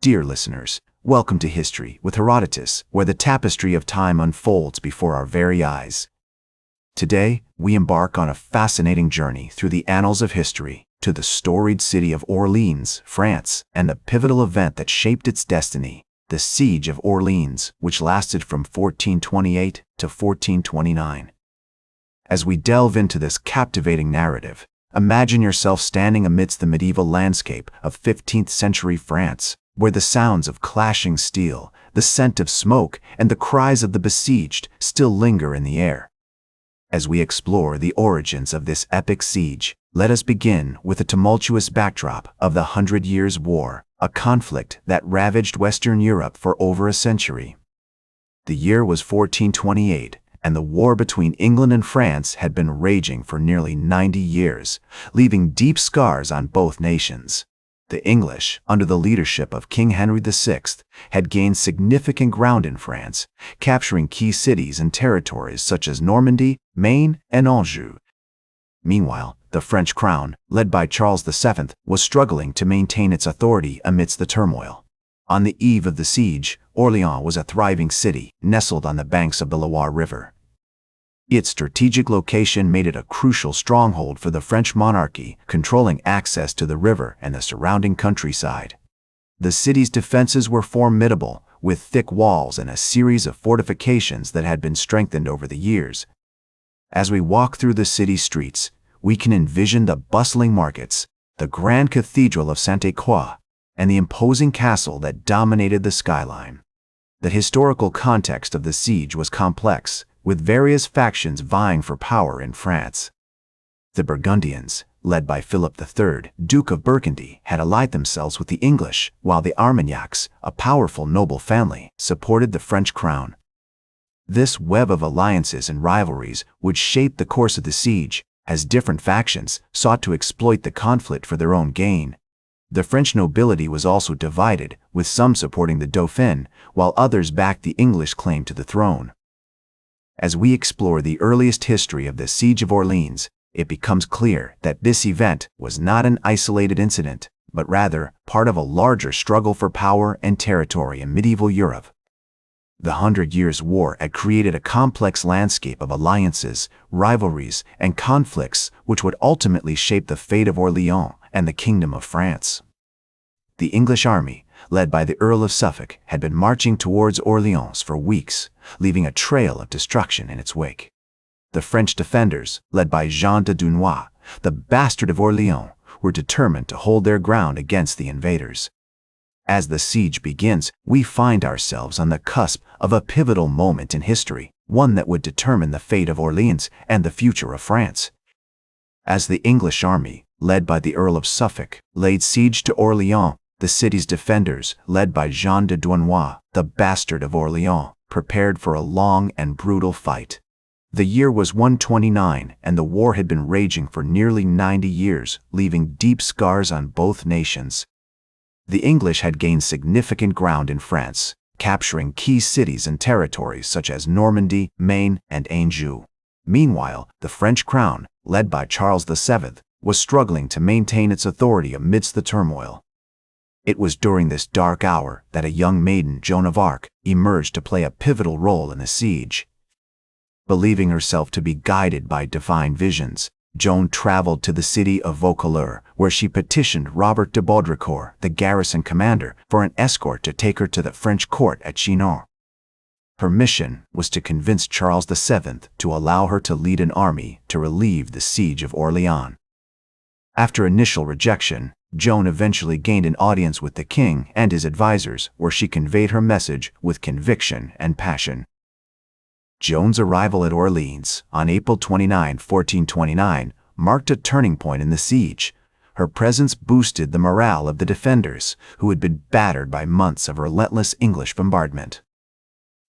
Dear listeners, welcome to History with Herodotus, where the tapestry of time unfolds before our very eyes. Today, we embark on a fascinating journey through the annals of history to the storied city of Orleans, France, and the pivotal event that shaped its destiny, the Siege of Orleans, which lasted from 1428 to 1429. As we delve into this captivating narrative, imagine yourself standing amidst the medieval landscape of 15th century France, where the sounds of clashing steel, the scent of smoke, and the cries of the besieged still linger in the air. As we explore the origins of this epic siege, let us begin with the tumultuous backdrop of the 100 Years' War, a conflict that ravaged Western Europe for over a century. The year was 1428, and the war between England and France had been raging for nearly 90 years, leaving deep scars on both nations. The English, under the leadership of King Henry VI, had gained significant ground in France, capturing key cities and territories such as Normandy, Maine, and Anjou. Meanwhile, the French crown, led by Charles VII, was struggling to maintain its authority amidst the turmoil. On the eve of the siege, Orléans was a thriving city, nestled on the banks of the Loire River. Its strategic location made it a crucial stronghold for the French monarchy, controlling access to the river and the surrounding countryside. The city's defenses were formidable, with thick walls and a series of fortifications that had been strengthened over the years. As we walk through the city streets, we can envision the bustling markets, the grand cathedral of Sainte-Croix, and the imposing castle that dominated the skyline. The historical context of the siege was complex, with various factions vying for power in France. The Burgundians, led by Philip III, Duke of Burgundy, had allied themselves with the English, while the Armagnacs, a powerful noble family, supported the French crown. This web of alliances and rivalries would shape the course of the siege, as different factions sought to exploit the conflict for their own gain. The French nobility was also divided, with some supporting the Dauphin, while others backed the English claim to the throne. As we explore the earliest history of the Siege of Orleans, it becomes clear that this event was not an isolated incident, but rather part of a larger struggle for power and territory in medieval Europe. The 100 Years' War had created a complex landscape of alliances, rivalries, and conflicts which would ultimately shape the fate of Orléans and the Kingdom of France. The English army, led by the Earl of Suffolk, had been marching towards Orleans for weeks, leaving a trail of destruction in its wake. The French defenders, led by Jean de Dunois, the bastard of Orleans, were determined to hold their ground against the invaders. As the siege begins, we find ourselves on the cusp of a pivotal moment in history, one that would determine the fate of Orleans and the future of France. As the English army, led by the Earl of Suffolk, laid siege to Orleans, the city's defenders, led by Jean de Dunois, the bastard of Orleans, prepared for a long and brutal fight. The year was 129, and the war had been raging for nearly 90 years, leaving deep scars on both nations. The English had gained significant ground in France, capturing key cities and territories such as Normandy, Maine, and Anjou. Meanwhile, the French crown, led by Charles VII, was struggling to maintain its authority amidst the turmoil. It was during this dark hour that a young maiden, Joan of Arc, emerged to play a pivotal role in the siege. Believing herself to be guided by divine visions, Joan traveled to the city of Vaucouleurs, where she petitioned Robert de Baudricourt, the garrison commander, for an escort to take her to the French court at Chinon. Her mission was to convince Charles VII to allow her to lead an army to relieve the siege of Orléans. After initial rejection, Joan eventually gained an audience with the king and his advisors, where she conveyed her message with conviction and passion. Joan's arrival at Orleans on April 29, 1429, marked a turning point in the siege. Her presence boosted the morale of the defenders, who had been battered by months of relentless English bombardment.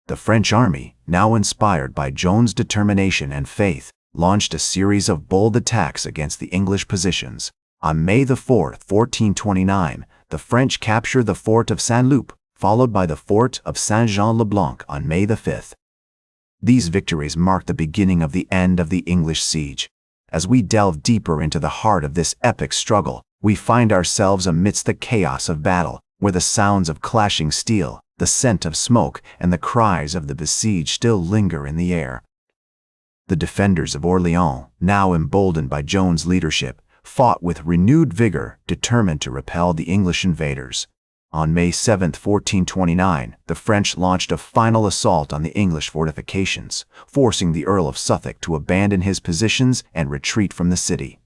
The French army, now inspired by Joan's determination and faith, launched a series of bold attacks against the English positions. On May 4, 1429, the French captured the fort of Saint-Loup, followed by the fort of Saint-Jean-le-Blanc on May 5. These victories marked the beginning of the end of the English siege. As we delve deeper into the heart of this epic struggle, we find ourselves amidst the chaos of battle, where the sounds of clashing steel, the scent of smoke, and the cries of the besieged still linger in the air. The defenders of Orléans, now emboldened by Joan's leadership, fought with renewed vigor, determined to repel the English invaders. On May 7, 1429, the French launched a final assault on the English fortifications, forcing the Earl of Suffolk to abandon his positions and retreat from the city.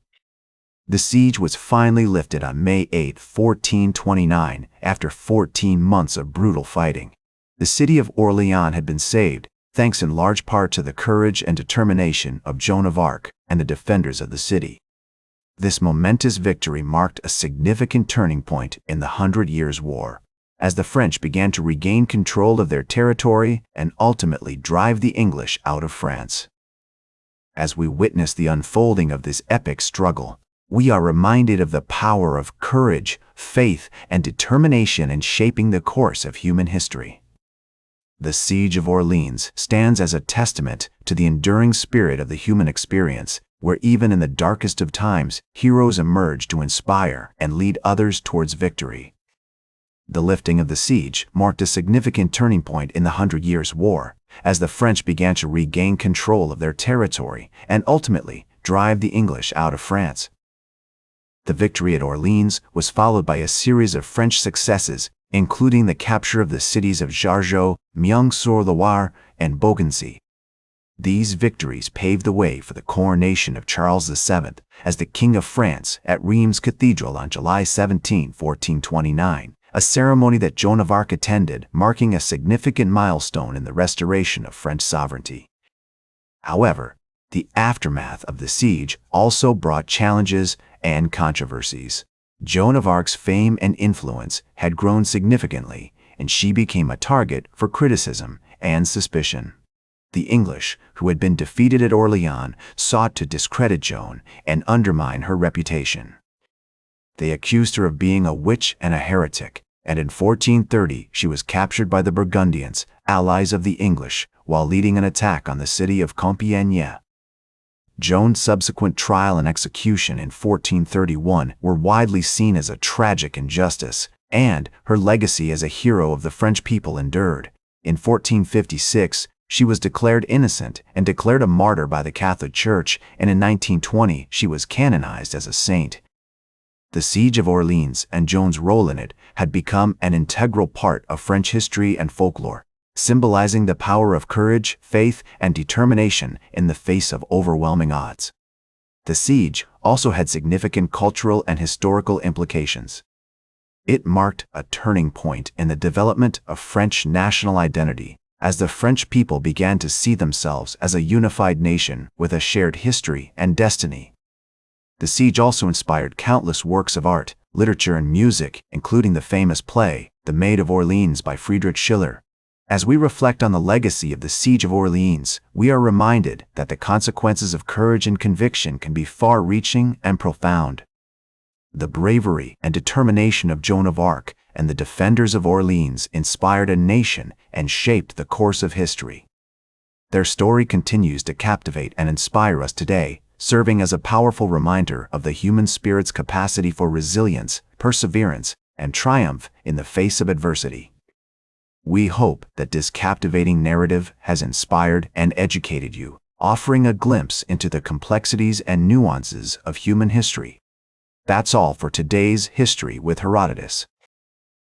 The siege was finally lifted on May 8, 1429, after 14 months of brutal fighting. The city of Orléans had been saved, thanks in large part to the courage and determination of Joan of Arc and the defenders of the city. This momentous victory marked a significant turning point in the 100 Years' War, as the French began to regain control of their territory and ultimately drive the English out of France. As we witness the unfolding of this epic struggle, we are reminded of the power of courage, faith, and determination in shaping the course of human history. The Siege of Orleans stands as a testament to the enduring spirit of the human experience, where even in the darkest of times, heroes emerge to inspire and lead others towards victory. The lifting of the siege marked a significant turning point in the 100 Years' War, as the French began to regain control of their territory and ultimately drive the English out of France. The victory at Orleans was followed by a series of French successes, including the capture of the cities of Jargeau, Meung-sur-Loire, and Beaugency. These victories paved the way for the coronation of Charles VII as the King of France at Reims Cathedral on July 17, 1429, a ceremony that Joan of Arc attended, marking a significant milestone in the restoration of French sovereignty. However, the aftermath of the siege also brought challenges and controversies. Joan of Arc's fame and influence had grown significantly, and she became a target for criticism and suspicion. The English, who had been defeated at Orléans, sought to discredit Joan and undermine her reputation. They accused her of being a witch and a heretic, and in 1430 she was captured by the Burgundians, allies of the English, while leading an attack on the city of Compiègne. Joan's subsequent trial and execution in 1431 were widely seen as a tragic injustice, and her legacy as a hero of the French people endured. In 1456, she was declared innocent and declared a martyr by the Catholic Church, and in 1920 she was canonized as a saint. The Siege of Orleans and Joan's role in it had become an integral part of French history and folklore, symbolizing the power of courage, faith, and determination in the face of overwhelming odds. The siege also had significant cultural and historical implications. It marked a turning point in the development of French national identity, as the French people began to see themselves as a unified nation with a shared history and destiny. The siege also inspired countless works of art, literature, and music, including the famous play, The Maid of Orleans by Friedrich Schiller. As we reflect on the legacy of the Siege of Orleans, we are reminded that the consequences of courage and conviction can be far-reaching and profound. The bravery and determination of Joan of Arc and the defenders of Orleans inspired a nation and shaped the course of history. Their story continues to captivate and inspire us today, serving as a powerful reminder of the human spirit's capacity for resilience, perseverance, and triumph in the face of adversity. We hope that this captivating narrative has inspired and educated you, offering a glimpse into the complexities and nuances of human history. That's all for today's History with Herodotus.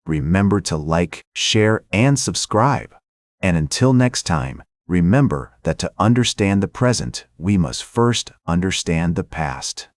Remember to like, share, and subscribe. And until next time, remember that to understand the present, we must first understand the past.